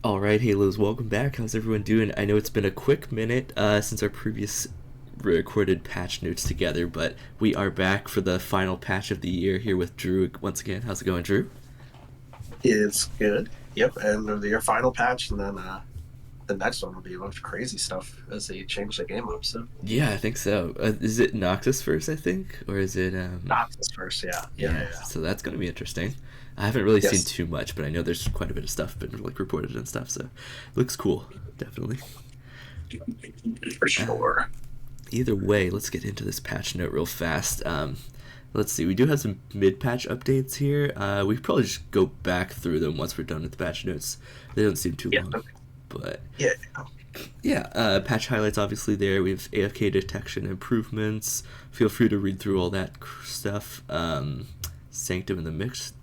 All right, Halos, welcome back. How's everyone doing? I know it's been a quick minute since our previous recorded patch notes together, but we are back for the final patch of the year here with Drew once again. How's it going, Drew? Is good. Yep, and your final patch, and then the next one will be a bunch of crazy stuff as they change the game up. So Yeah, I think so. Is it Noctis first, I think? Or is it... Noctis first, Yeah, yeah. so that's going to be interesting. I haven't really seen Yes, too much, but I know there's quite a bit of stuff been like reported and stuff, so it looks cool, definitely. for Uh, sure. Either way, let's get into this patch note real fast. Let's see, we do have some mid-patch updates here. We probably just go back through them once we're done with the patch notes. They don't seem too Yeah, long, okay. but Yeah, yeah, patch highlights obviously there. We have AFK detection improvements. Feel free to read through all that stuff. Sanctum in the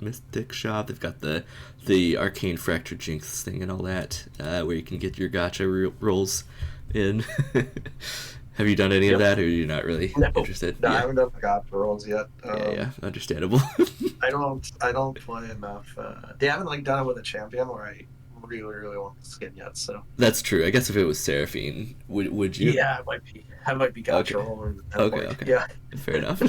Mystic shop. They've got the arcane fracture jinx thing and all that, where you can get your gotcha rolls in. Have you done any of yep. that, or are you not really No, interested? no, I Yeah, haven't done the God rolls yet. yeah, understandable. I don't play enough. They haven't like done it with a champion where I really want the skin yet. So That's true. I guess if it was Seraphine, would you? yeah, I might be gotcha Okay. roll at that Okay, point. okay. Yeah, Fair enough.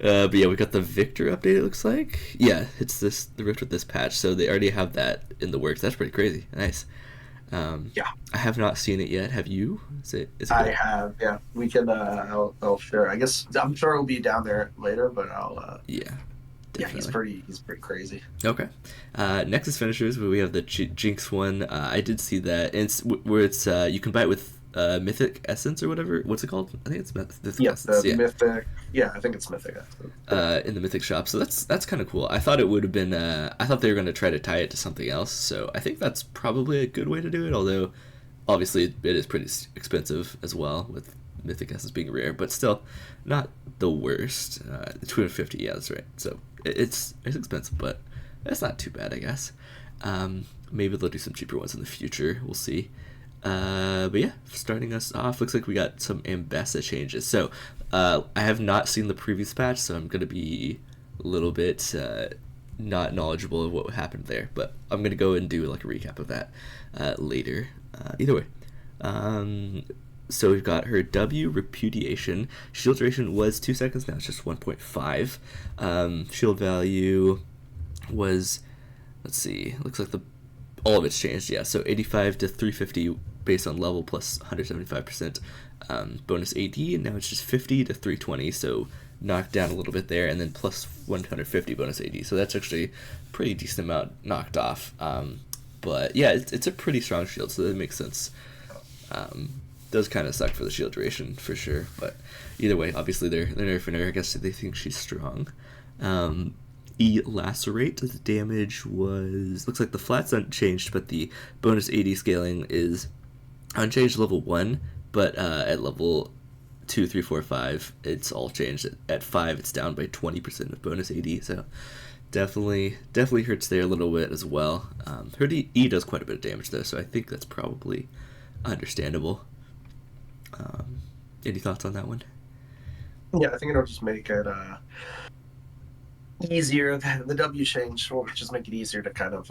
But yeah, we got the Victor update, it looks like. Yeah, it's the Rift with this patch, so they already have that in the works. That's pretty crazy. Nice. yeah. I have not seen it yet. Have you? Is it I good? have, yeah. We can. I'll share. I guess I'm sure it'll be down there later, but I'll. Yeah, Yeah, he's definitely. pretty crazy. Okay. Nexus finishers, where we have the Jinx one. I did see that. And it's where it's you can buy it with Mythic Essence or whatever. What's it called? I think it's Mythic Yep, Essence. the Yeah. mythic. Yeah, I think it's mythic. In the Mythic shop. So that's kind of cool. I thought it would have been. I thought they were going to try to tie it to something else. So I think that's probably a good way to do it. Although, obviously, it is pretty expensive as well, with Mythic Essence being rare, but still not the worst. 250. Yeah, that's right. So it's expensive, but it's not too bad, I guess. Maybe they'll do some cheaper ones in the future. We'll see. But yeah, starting us off, looks like we got some Ambessa changes. So I have not seen the previous patch, so I'm going to be a little bit not knowledgeable of what happened there. But I'm going to go and do like a recap of that later. Either way. So we've got her W, Repudiation. Shield duration was 2 seconds, now it's just 1.5. Shield value was, let's see, looks like all of it's changed, yeah. So 85 to 350 based on level plus 175% bonus AD, and now it's just 50 to 320, so knocked down a little bit there, and then plus 150 bonus AD. So that's actually a pretty decent amount knocked off. But yeah, it's a pretty strong shield, so that makes sense. Does kind of suck for the shield duration for sure, but either way, obviously they're nerfing her. I guess they think she's strong. Lacerate, the damage was, looks like the flat's unchanged, but the bonus AD scaling is unchanged level 1, but at level 2, 3, 4, 5, it's all changed. At 5, it's down by 20% of bonus AD, so definitely hurts there a little bit as well. Her E does quite a bit of damage though, so I think that's probably understandable. Any thoughts on that one? Yeah, I think it'll just make it easier. The W change will just make it easier to kind of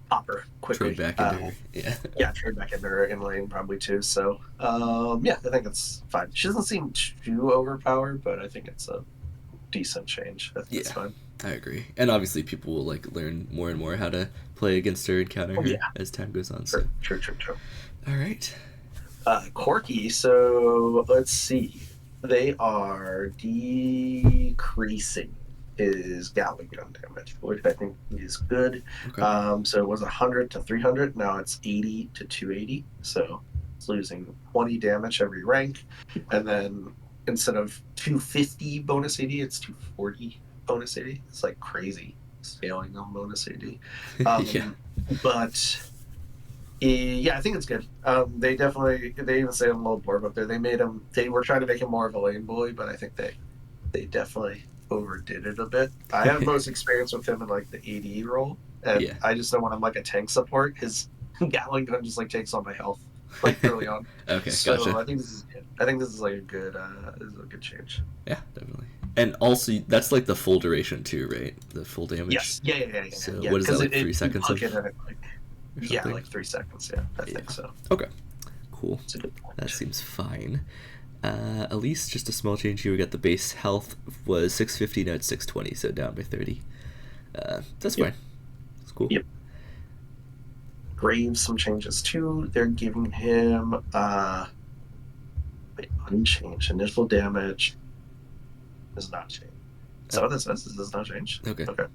pop her quickly. Trade back into her. Yeah. Yeah, trade back into her in lane probably too. So yeah, I think it's fine. She doesn't seem too overpowered, but I think it's a decent change. I think it's Yeah. fine. I agree. And obviously people will like learn more and more how to play against her and counter her Yeah, as time goes on. So true. all right. Corky. So let's see. They are decreasing his Gatling gun damage, which I think is good. Okay. So it was 100 to 300. Now it's 80 to 280. So it's losing 20 damage every rank. And then instead of 250 bonus AD, it's 240 bonus AD. It's like crazy scaling on bonus AD. Yeah. But yeah, I think it's good. They even say on the little board up there, they were trying to make him more of a lane bully, but I think they definitely overdid it a bit. I have most experience with him in like the AD role, and Yeah. I just know when I'm like a tank support, his Gatling gun just like takes all my health like early on. Okay, So gotcha. I think this is good. I think this is like a good change. Yeah, definitely. And also, that's like the full duration too, right? The full damage. Yes. Yeah. So Yeah. what is that, Because like 3 you seconds hook of it at like or something? like 3 seconds. Yeah, I Yeah. think so. Okay. Cool. That's a good point. That seems fine. At least just a small change here. We got the base health was 650, now it's 620, so down by 30. That's fine. It's cool. Yep. Graves some changes too. They're giving him unchanged initial damage does not change. So what this says, does not change. Okay. Okay.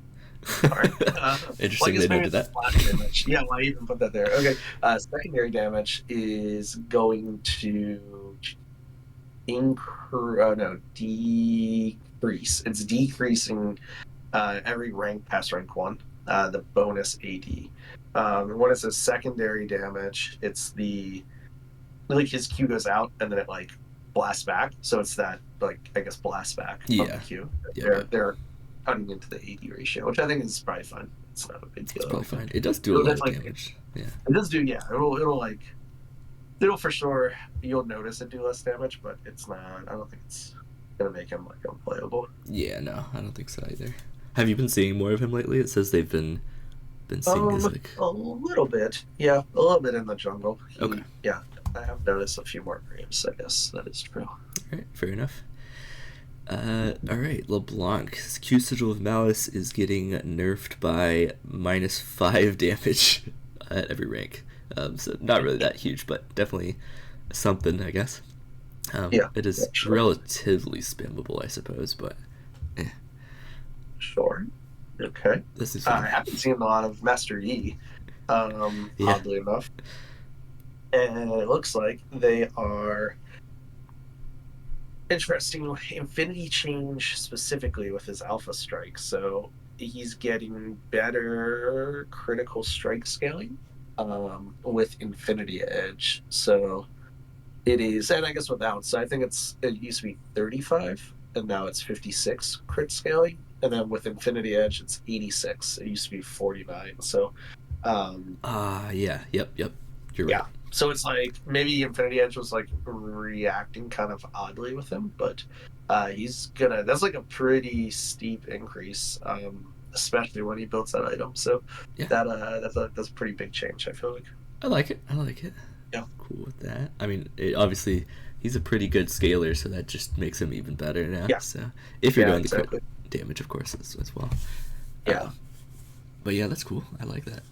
All right. Interesting they noted that. Damage. Yeah, why even put that there? Okay. Secondary damage is going to decrease. It's decreasing every rank past rank 1. The bonus AD. When it says secondary damage, it's like his Q goes out and then it like blasts back. So it's that like I guess blast back of the Q. They're cutting into the AD ratio, which I think is probably fine. It's not a big deal. It's probably fine. It does do a lot of damage. Yeah. It does do. Yeah. It'll for sure. You'll notice it do less damage, but it's not. I don't think it's gonna make him like unplayable. Yeah. No, I don't think so either. Have you been seeing more of him lately? It says they've been seeing his like a little bit. Yeah, a little bit in the jungle. Okay. Yeah. I have noticed a few more graves, I guess. That is true. Alright, fair enough. Alright, LeBlanc's Q Sigil of Malice is getting nerfed by -5 damage at every rank. So not really that huge, but definitely something, I guess. It is relatively spammable, I suppose, but Sure. Okay. This is I haven't seen a lot of Master Yi, oddly enough. And it looks like they are interesting infinity change specifically with his alpha strike. So he's getting better critical strike scaling with infinity edge. So it is, and I guess without. So I think it used to be 35 and now it's 56 crit scaling. And then with infinity edge, it's 86. It used to be 49. So yep. You're right. Yeah. So it's like maybe Infinity Edge was like reacting kind of oddly with him, but that's like a pretty steep increase, especially when he builds that item. So that's a pretty big change, I feel like. I like it. Yeah. Cool with that. I mean, obviously he's a pretty good scaler, so that just makes him even better now. Yeah. So if you're doing the crit damage, of course, as well. Yeah. But yeah, that's cool. I like that.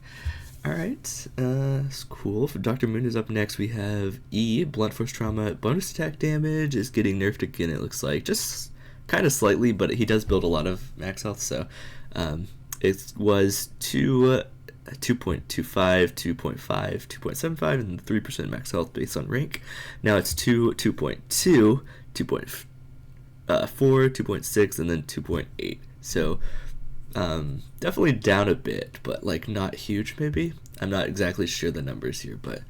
Alright, that's cool. For Dr. Moon is up next, we have E, Blunt Force Trauma. Bonus attack damage is getting nerfed again, it looks like. Just kind of slightly, but he does build a lot of max health, so it was 2.25, 2.5, 2.75, and 3% max health based on rank. Now it's 2.2, 2.4, 2.6, and then 2.8. So definitely down a bit, but like not huge maybe. I'm not exactly sure the numbers here, but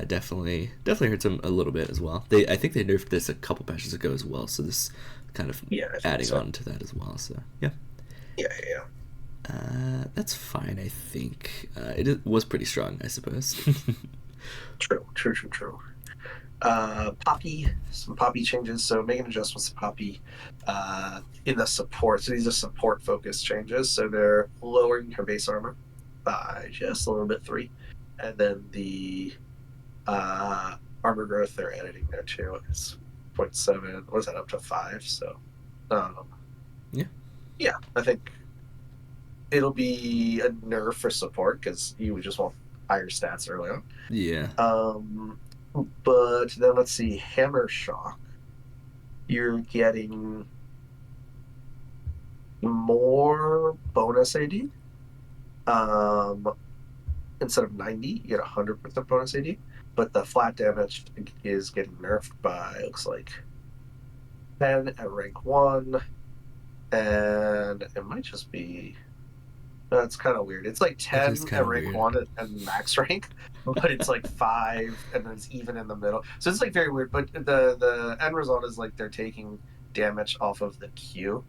definitely hurts him a little bit as well. I think they nerfed this a couple patches ago as well, so this kind of adding on to that as well. So yeah. That's fine, I think. It was pretty strong, I suppose. True. Poppy, some Poppy changes. So making adjustments to Poppy in the support. So these are support focused changes. So they're lowering her base armor by just a little bit, 3, and then the armor growth they're editing there too. It's 0.7. What is that, up to 5? So I think it'll be a nerf for support because you would just want higher stats early on. Yeah. But then let's see, Hammer Shock. You're getting more bonus AD. Instead of 90, you get 100% bonus AD. But the flat damage is getting nerfed by, looks like, 10 at rank 1. And it might just be... That's kind of weird. It's like 10 at rank 1 and max rank, but it's like 5 and then it's even in the middle. So it's like very weird. But the end result is like they're taking damage off of the Q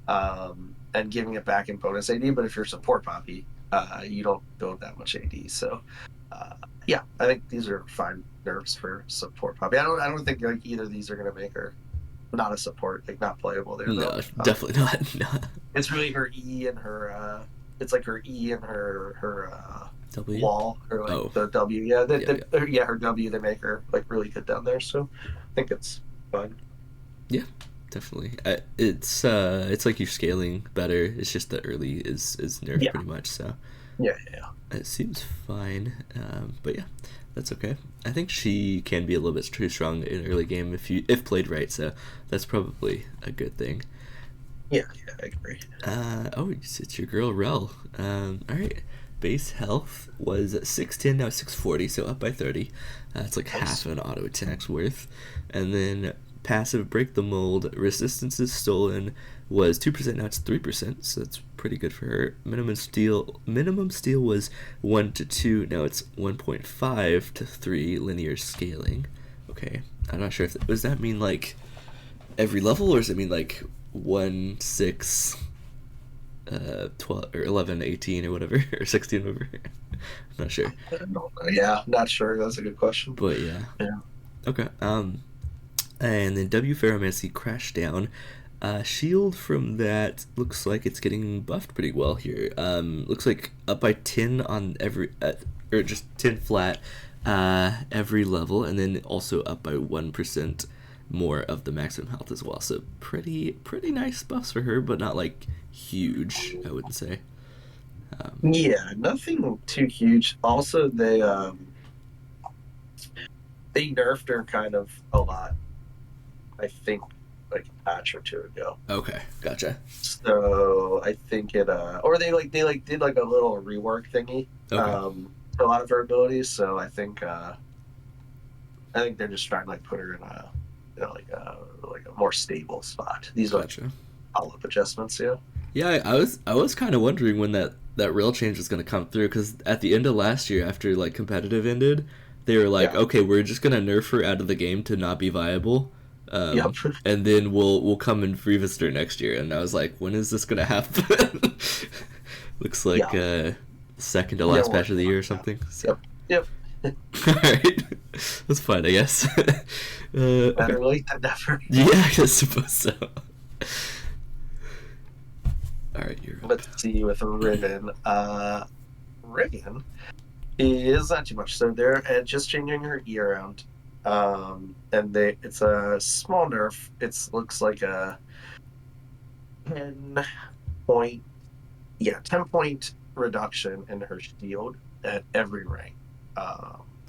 and giving it back in bonus AD. But if you're support Poppy, you don't build that much AD. So I think these are fine nerfs for support Poppy. I don't think like either of these are going to make her not a support, like not playable there though. No, definitely not. No. It's really her E and her it's like her E and her W. wall, or like Oh. the W. Yeah, Yeah. her W, they make her like really good down there. So I think it's fun. Yeah, definitely. It's like you're scaling better. It's just the early is nerfed Yeah. pretty much. So Yeah. it seems fine. But yeah, that's okay. I think she can be a little bit too strong in early game if played right. So that's probably a good thing. Yeah, I agree. Oh, it's your girl Rel. All right. Base health was 610, now 640, so up by 30. It's like Nice. half an auto attack's worth. And then passive break the mold, resistances stolen was 2%, now it's 3%, so that's pretty good for her. Minimum steal was 1 to 2, now it's 1.5 to 3 linear scaling. Okay, I'm not sure if does that mean like every level, or does it mean like 1, 6, 12 or 11, 18 or whatever, or 16, whatever? I'm not sure. Yeah, not sure. That's a good question. But yeah. Yeah. Okay. And then W Ferromancy Crash Down. Shield from that looks like it's getting buffed pretty well here. Looks like up by 10 on every, or just 10 flat every level, and then also up by 1% more of the maximum health as well. So pretty nice buffs for her, but not like huge, I wouldn't say. Yeah, nothing too huge. Also, they nerfed her kind of a lot. I think like a patch or two ago. Okay, gotcha. So I think it or they did like a little rework thingy. Okay. For a lot of her abilities. So I think they're just trying to like put her in a like a more stable spot. These are Gotcha. follow-up adjustments, yeah. Yeah, I was kind of wondering when that rail change was going to come through, because at the end of last year, after like competitive ended, they were like, Yeah. okay, we're just going to nerf her out of the game to not be viable. Yep. And then we'll come and revisit her next year. And I was like, when is this going to happen? Looks like second to last patch of the year or something. So. Yep. All right, that's fine, I guess. Better late than never. Yeah, I suppose so. All right, you're up. Let's see with Riven. Riven is not too much. So they're just changing her E around. And it's a small nerf. It looks like a 10 point reduction in her shield at every rank.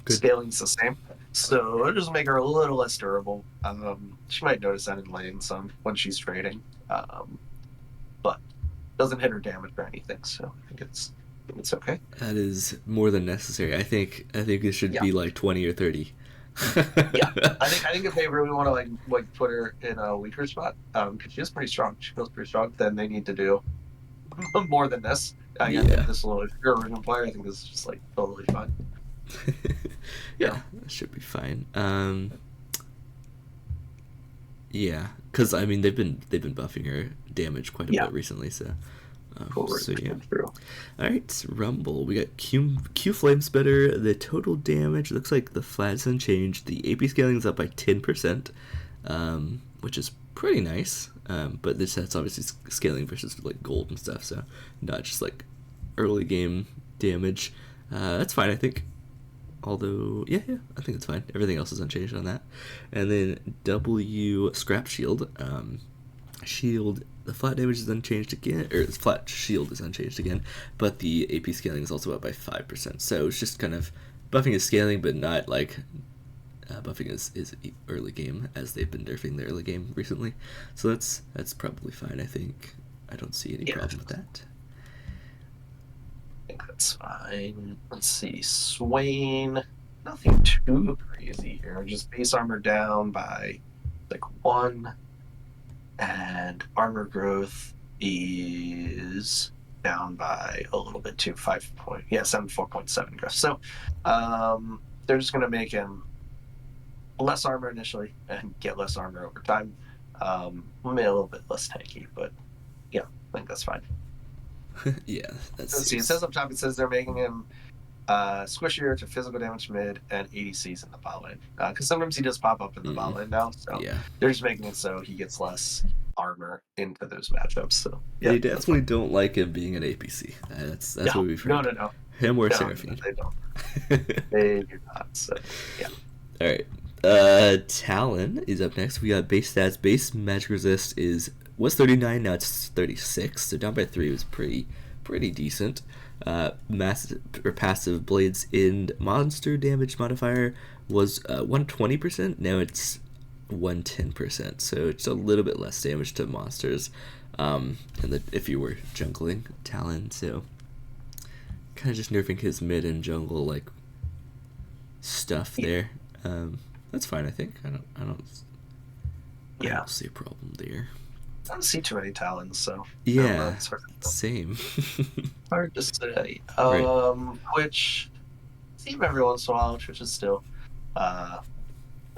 Scaling's the same, so it'll just make her a little less durable. She might notice that in lane some when she's trading, but doesn't hit her damage or anything. So I think it's okay. That is more than necessary. I think it should be like 20 or 30. Yeah, I think if they really want to like put her in a weaker spot, because she is pretty strong, she feels pretty strong, then they need to do more than this. I think this little, if you're a Riven player, I think this is just like totally fine. Yeah, that should be fine. Yeah, because I mean they've been buffing her damage quite a bit recently, so. So yeah. All right, Rumble. We got Q Flame Spitter. The total damage looks like the flat's unchanged. The AP scaling is up by 10%, which is pretty nice. But that's obviously scaling versus like gold and stuff, so not just like early game damage. That's fine, I think. Although, yeah, I think it's fine. Everything else is unchanged on that. And then W Scrap Shield. Shield, the flat damage is unchanged again, or flat shield is unchanged again, but the AP scaling is also up by 5%. So it's just kind of buffing his scaling, but not like buffing his early game, as they've been nerfing the early game recently. So that's probably fine, I think. I don't see any problem with that. I think that's fine. Let's see, Swain, nothing too crazy here. Just base armor down by like 1. And armor growth is down by a little bit too, 74.7 growth. So they're just going to make him less armor initially and get less armor over time. Maybe a little bit less tanky, but yeah, I think that's fine. Yeah, Let's see. It says up top, it says they're making him squishier to physical damage mid, and ADCs in the bot lane. Because sometimes he does pop up in the bot lane now, so Yeah. they're just making it so he gets less armor into those matchups. So yeah, They definitely don't like him being an APC. That's no, what we've heard. no. Him or No, Seraphine. they don't. They do not. So yeah. All right. Talon is up next. We got base stats. Base magic resist was 39. Now it's 36. So down by 3 was pretty decent. Passive blades in monster damage modifier was 120%. Now it's 110%. So it's a little bit less damage to monsters. And if you were jungling Talon, so kind of just nerfing his mid and jungle like stuff there. That's fine, I think. I don't see a problem there. I don't see too many Talons, so yeah, same. Hard to say. Right. Which see him every once in a while, which is still I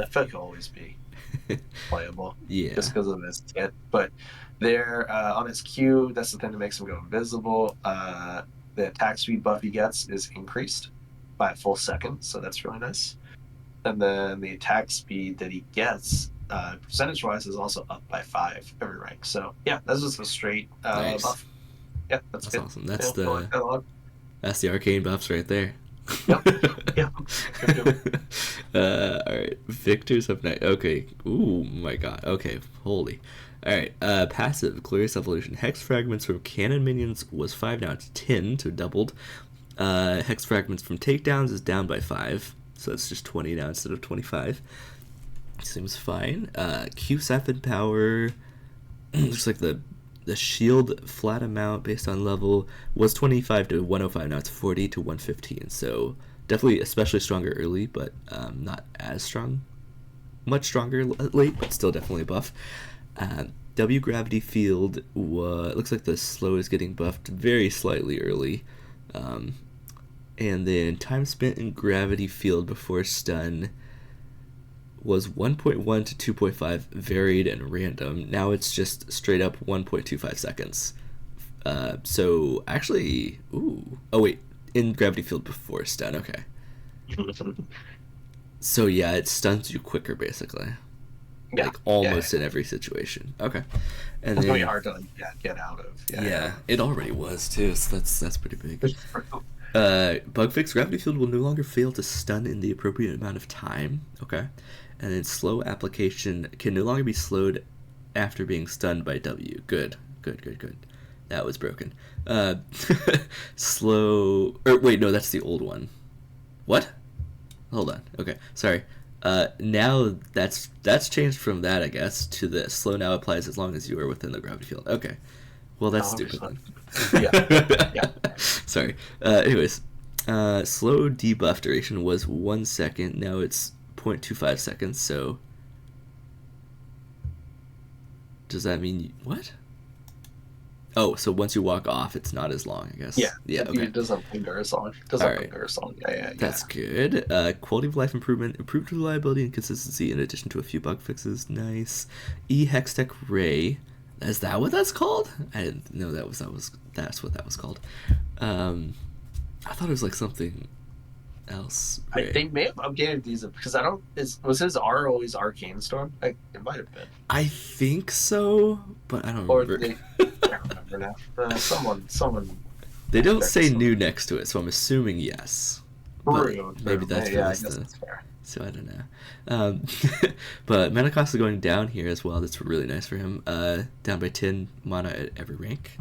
feel like he'll always be playable. Yeah. Just because of his kit. But there on his Q, that's the thing that makes him go invisible. The attack speed buff he gets is increased by a full second, so that's really nice. And then the attack speed that he gets, percentage wise, is also up by 5 every rank. So yeah, that's just a straight nice. buff. Yeah, that's good. Awesome. That's the arcane buffs right there. Yep. Yeah. All right. Victor's up next. Okay. Ooh, my God. Okay. Holy. All right. Passive glorious evolution. Hex fragments from cannon minions was 5. Now it's 10, so doubled. Hex fragments from takedowns is down by 5, so it's just 20 now instead of 25. Seems fine. Q7 power. Looks like the shield flat amount based on level was 25 to 105. Now it's 40 to 115. So definitely, especially stronger early, but not as strong. Much stronger late, but still definitely a buff. W gravity field looks like the slow is getting buffed very slightly early. And then time spent in gravity field before stun was 1.1 to 2.5, varied and random. Now it's just straight up 1.25 seconds. So actually, in gravity field before stun, okay. So yeah, it stuns you quicker basically. Yeah, like almost in every situation. Okay, and it's then, gonna be hard to get out of. Yeah, it already was too. So that's pretty big. Bug fix: gravity field will no longer fail to stun in the appropriate amount of time. Okay, and then slow application can no longer be slowed after being stunned by W. Good. That was broken. Slow. Wait, no, that's the old one. What? Hold on. Okay, sorry. Now that's changed from that, I guess, to the slow now applies as long as you are within the gravity field. Okay. Well, that's stupid then. Yeah. Sorry. Anyways, slow debuff duration was 1 second. Now it's 0.25 seconds. So does that mean what? Oh, so once you walk off, it's not as long, I guess. Yeah. Okay. It doesn't linger as long. Yeah. That's good. Quality of life improvement, improved reliability and consistency, in addition to a few bug fixes. Nice. Hextech Ray. Is that what that's called? I didn't know that's what that was called. I thought it was like something else. They may have updated these because was his R always Arcane Storm? It might have been. I think so, but I don't remember. I don't remember now. Someone. They don't say new next to it, so I'm assuming yes. True. Maybe that's that's fair. So I don't know. But mana cost is going down here as well. That's really nice for him. Down by 10 mana at every rank,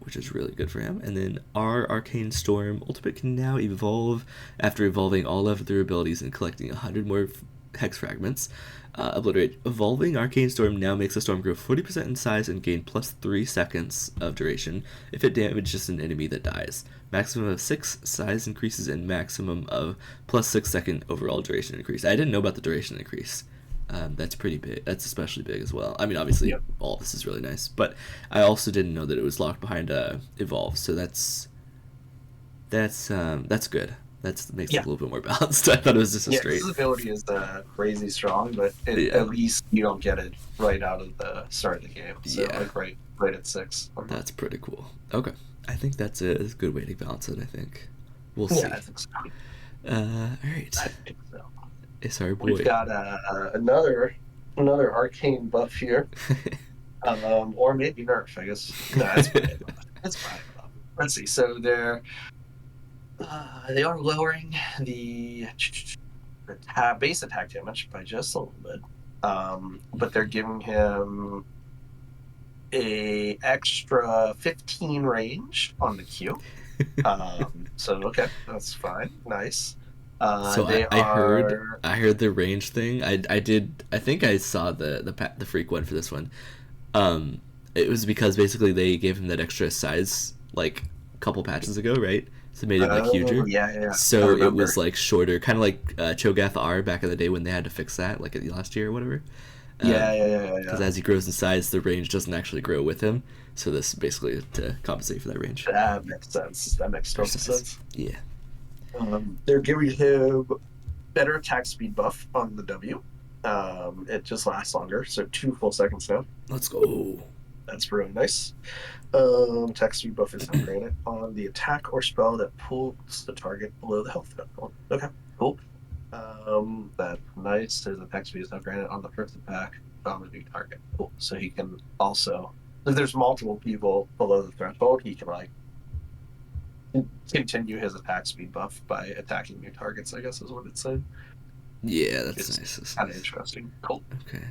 which is really good for him. And then our Arcane Storm ultimate can now evolve after evolving all of their abilities and collecting 100 more hex fragments. Obliterate. Evolving Arcane Storm now makes the storm grow 40% in size and gain plus 3 seconds of duration if it damages an enemy that dies. Maximum of 6 size increases and maximum of plus 6 second overall duration increase. I didn't know about the duration increase. That's pretty big. That's especially big as well. I mean, obviously, all of this is really nice, but I also didn't know that it was locked behind evolve. So that's good. That makes it a little bit more balanced. I thought it was just a straight. His ability is crazy strong, but at least you don't get it right out of the start of the game. So like right at 6. That's pretty cool. Okay, I think that's a good way to balance it. I think. We'll Yeah, see. I think so. All right. I think so. It's our boy. We've got another arcane buff here, or maybe nerf. I guess no, that's probably a buff. That's probably a buff. Let's see. So they are lowering the base attack damage by just a little bit, but they're giving him a extra 15 range on the Q. So okay, that's fine. Nice. So They I are. heard the range thing. I think I saw the freak one for this one. It was because basically they gave him that extra size like a couple patches ago, right? So it made it like huger. Yeah. So it was like shorter, kind of like Cho'Gath R back in the day when they had to fix that, like last year or whatever. Yeah. Because as he grows in size, the range doesn't actually grow with him. So this is basically to compensate for that range. That makes sense. That makes total sense. Yeah. They're giving him better attack speed buff on the W. It just lasts longer, so 2 full seconds now. Let's go. That's really nice. Attack speed buff is now granted on the attack or spell that pulls the target below the health threshold. Okay, cool. That's nice. His attack speed is now granted on the first attack on the new target. Cool. So he can also, if there's multiple people below the threshold, he can like continue his attack speed buff by attacking new targets, I guess is what it's saying. Yeah, that's nice. That's kind of interesting. Cool. Okay.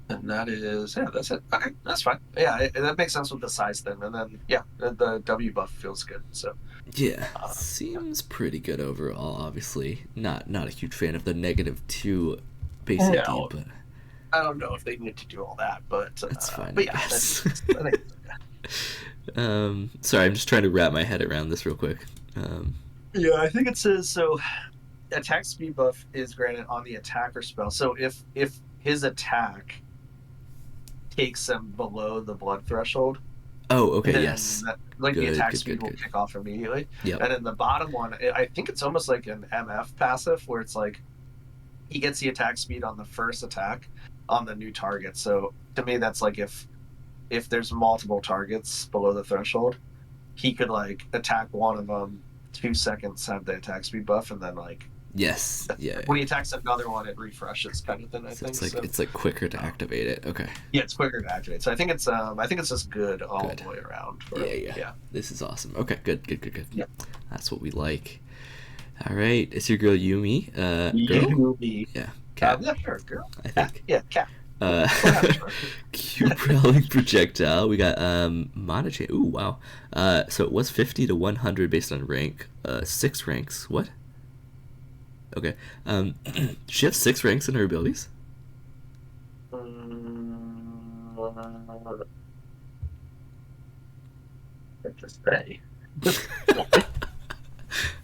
And that is, that's it. Okay, that's fine. Yeah, that makes sense with the size thing. And then, the W buff feels good. So yeah, seems pretty good overall. Obviously, not a huge fan of the -2 base AD, but I don't know if they need to do all that, but that's fine. But I guess. I think sorry, I'm just trying to wrap my head around this real quick. Yeah, I think it says so. Attack speed buff is granted on the attacker spell. So if his attack takes him below the blood threshold. Oh, okay, yes. The attack speed will kick off immediately. Yep. And then the bottom one, I think it's almost like an MF passive where it's like he gets the attack speed on the first attack on the new target. So to me, that's like if there's multiple targets below the threshold, he could like attack one of them, 2 seconds have the attack speed buff, and then like yes, yeah. When he attacks another one, it refreshes, kind of thing. I think it's like quicker to activate it. Okay. Yeah, it's quicker to activate. So I think it's just good all the way around. Yeah. This is awesome. Okay, good. Yeah. That's what we like. All right, it's your girl Yumi. Girl? Yumi. Yeah. Cat. Yeah, sure, girl. I think. Yeah, cat. Q prowling projectile. We got mana chain. Ooh, wow. So it was 50 to 100 based on rank. 6 ranks. What? Okay. She has 6 ranks in her abilities. Just say.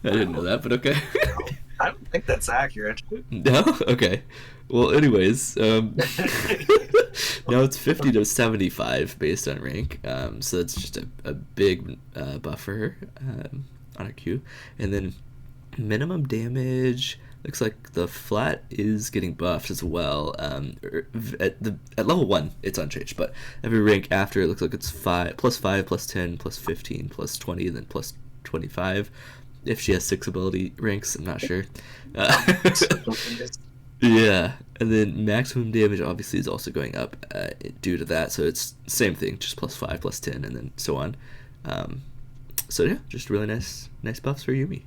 I didn't know that, but okay. I don't think that's accurate. No? Okay. Well, anyways, now it's 50 to 75 based on rank. So that's just a big buff for her on her Q. And then minimum damage, looks like the flat is getting buffed as well. At level 1, it's unchanged, but every rank after, it looks like it's +5, +10, +15, +20, and then +25. If she has 6 ability ranks, I'm not sure. Yeah, and then maximum damage obviously is also going up due to that, so it's same thing, just +5, +10, and then so on. So yeah, just really nice buffs for Yumi.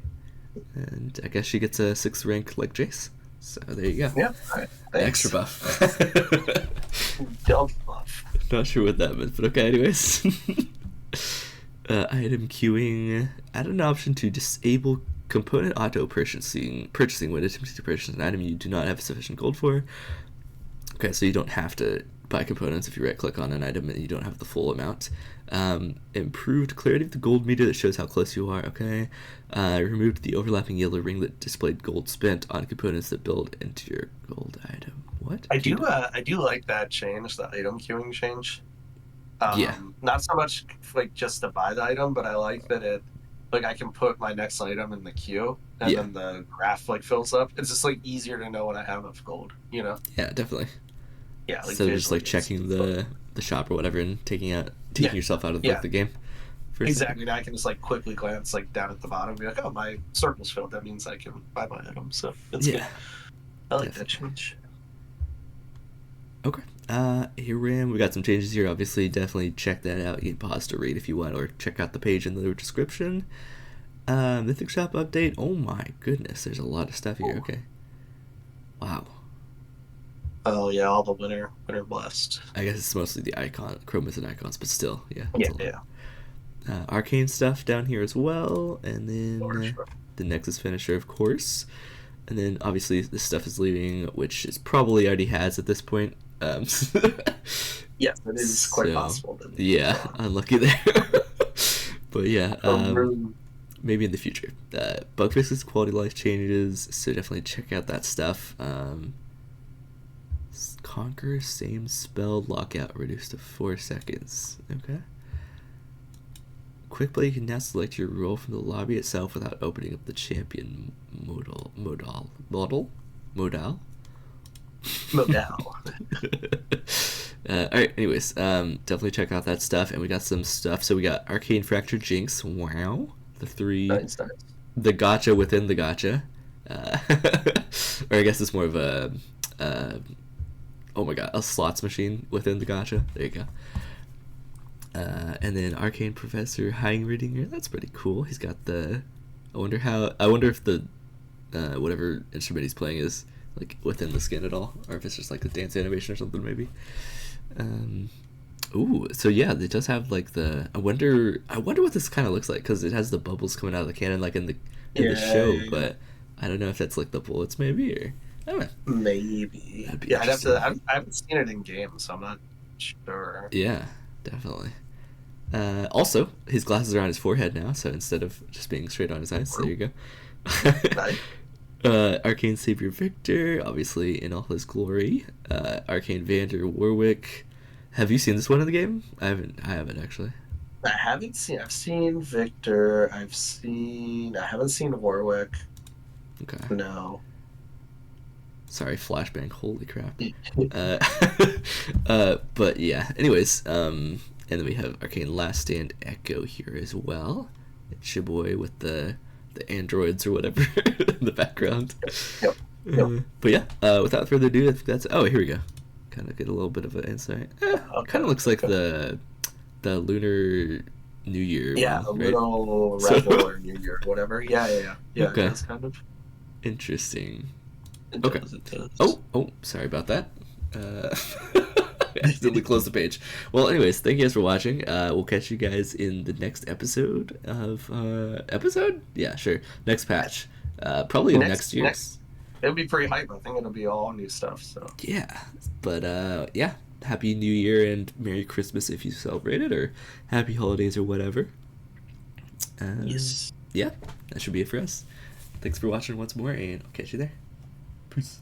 And I guess she gets a 6th rank like Jace. So there you go. Yeah, right. Extra buff. Double buff. Not sure what that meant, but okay, anyways. Item queuing. Add an option to disable component auto purchasing when attempting to purchase an item you do not have sufficient gold for. Okay, so you don't have to buy components if you right click on an item and you don't have the full amount. Improved clarity of the gold meter that shows how close you are. Okay. Removed the overlapping yellow ring that displayed gold spent on components that build into your gold item. What? I do like that change, the item queuing change. Yeah. Not so much like just to buy the item, but I like that it like I can put my next item in the queue and then the graph like fills up. It's just like easier to know when I have enough gold, you know? Yeah, definitely. Yeah, like so just like checking the shop or whatever and taking yourself out of like, the game. for a second. Exactly. Now I can just like quickly glance like down at the bottom and be like, oh, my circle's filled. That means I can buy my item. So that's good. Yeah, I like that definitely. change. Okay. ARAM, we got some changes here. Obviously, definitely check that out. You can pause to read if you want, or check out the page in the description. Mythic Shop update. Oh my goodness, there's a lot of stuff here. Okay. Wow. Oh yeah, all the winter blessed. I guess it's mostly the icon, chromas and icons, but still, yeah. Yeah, It's a lot. yeah. Arcane stuff down here as well, and For then sure. the Nexus finisher, of course, and then obviously this stuff is leaving, which is probably already has at this point. Yes, it is quite So, possible. That yeah, unlucky there. But yeah, maybe in the future. Bug fixes, quality of life changes, so definitely check out that stuff. Conquer, same spell, lockout reduced to 4 seconds. Okay. Quick play, you can now select your role from the lobby itself without opening up the champion modal. Modal. Alright, anyways, definitely check out that stuff, and we got some stuff. So we got Arcane Fractured Jinx, wow. The 3, Nice. the gotcha within the gotcha. Or I guess it's more of a, oh my god, a slots machine within the gotcha. There you go. And then Arcane Professor Heinridinger, that's pretty cool. He's got the, I wonder if the, whatever instrument he's playing is like within the skin at all, or if it's just like a dance animation or something maybe. Ooh, so yeah, it does have like the, I wonder what this kind of looks like, because it has the bubbles coming out of the cannon like in the show, Yeah. but I don't know if that's like the bullets maybe, or I don't know. Maybe. That'd be Yeah, I'd have to. interesting. I haven't seen it in game, so I'm not sure. Yeah, definitely. Also, his glasses are on his forehead now, so instead of just being straight on his eyes, there you go. Nice. Arcane Savior Victor, obviously in all his glory. Arcane Vander Warwick. Have you seen this one in the game? I haven't actually. I haven't seen. I've seen Victor. I haven't seen Warwick. Okay. No. Sorry, flashbang. Holy crap. But yeah. Anyways, and then we have Arcane Last Stand Echo here as well. It's your boy with the androids or whatever in the background. Yep. But yeah, without further ado, I think that's. Oh, here we go. Kind of get a little bit of an insight. Kind of looks like the Lunar New Year. Yeah, one, a right? little rebel or New Year, whatever. Yeah. Yeah, Okay. that's kind of. Interesting. It Okay. does. Oh, sorry about that. I accidentally closed the page. Well, anyways, thank you guys for watching. We'll catch you guys in the next episode of episode? Yeah, sure. Next patch. Probably next year's. It'll be pretty hype. I think it'll be all new stuff. So Yeah. But yeah. Happy New Year and Merry Christmas if you celebrate it, or Happy Holidays or whatever. yes. Yeah, that should be it for us. Thanks for watching once more, and I'll catch you there. Peace.